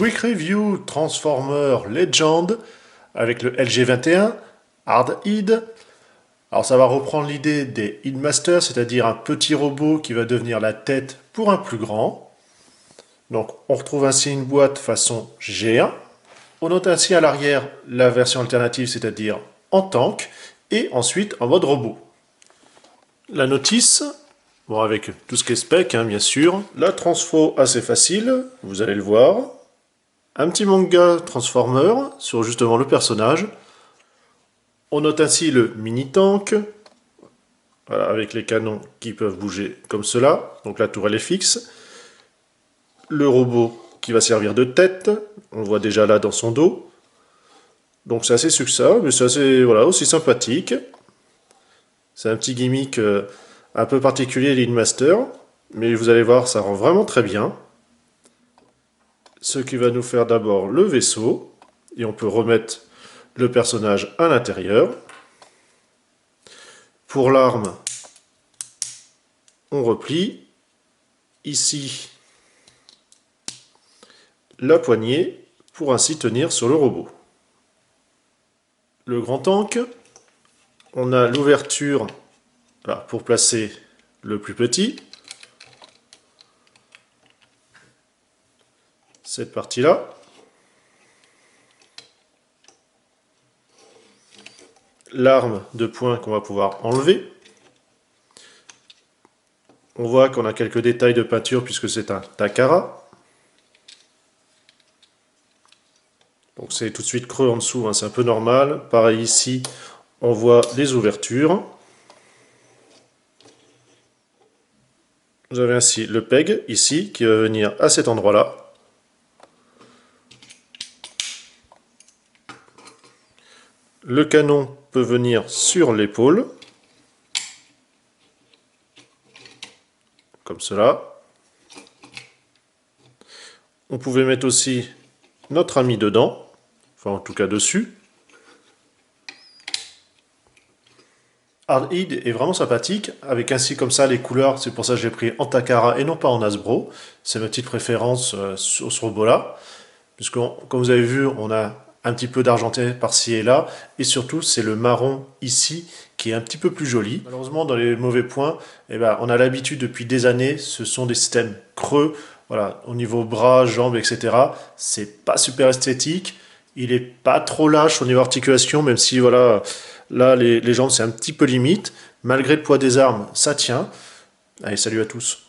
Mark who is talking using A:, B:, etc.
A: Quick Review Transformer Legend avec le LG21 Hard Head. Alors ça va reprendre l'idée des Headmasters, c'est-à-dire un petit robot qui va devenir la tête pour un plus grand. Donc on retrouve ainsi une boîte façon G1. On note ainsi à l'arrière la version alternative, c'est-à-dire en tank, et ensuite en mode robot. La notice, bon avec tout ce qui est spec bien sûr. La transfo assez facile, vous allez le voir. Un petit manga Transformer sur justement le personnage. On note ainsi le mini-tank, voilà, avec les canons qui peuvent bouger comme cela. Donc la tourelle est fixe. Le robot qui va servir de tête, on le voit déjà là dans son dos. Donc c'est assez succinct, mais c'est assez, voilà, aussi sympathique. C'est un petit gimmick un peu particulier l'Headmaster, mais vous allez voir, ça rend vraiment très bien. Ce qui va nous faire d'abord le vaisseau, et on peut remettre le personnage à l'intérieur. Pour l'arme, on replie. Ici, la poignée pour ainsi tenir sur le robot. Le grand tank, on a l'ouverture pour placer le plus petit. Cette partie-là. L'arme de poing qu'on va pouvoir enlever. On voit qu'on a quelques détails de peinture puisque c'est un Takara. Donc c'est tout de suite creux en dessous, c'est un peu normal. Pareil ici, on voit les ouvertures. Vous avez ainsi le PEG ici qui va venir à cet endroit-là. Le canon peut venir sur l'épaule, comme cela. On pouvait mettre aussi notre ami dedans, enfin en tout cas dessus. Hard Head est vraiment sympathique, avec ainsi comme ça les couleurs, c'est pour ça que j'ai pris en Takara et non pas en Hasbro. C'est ma petite préférence sur ce robot-là, puisque comme vous avez vu, on a un petit peu d'argenté par-ci et là, et surtout c'est le marron ici qui est un petit peu plus joli. Malheureusement dans les mauvais points, on a l'habitude depuis des années, ce sont des systèmes creux, voilà, au niveau bras, jambes, etc. C'est pas super esthétique, il est pas trop lâche au niveau articulation, même si voilà, là les jambes c'est un petit peu limite. Malgré le poids des armes, ça tient. Allez, salut à tous.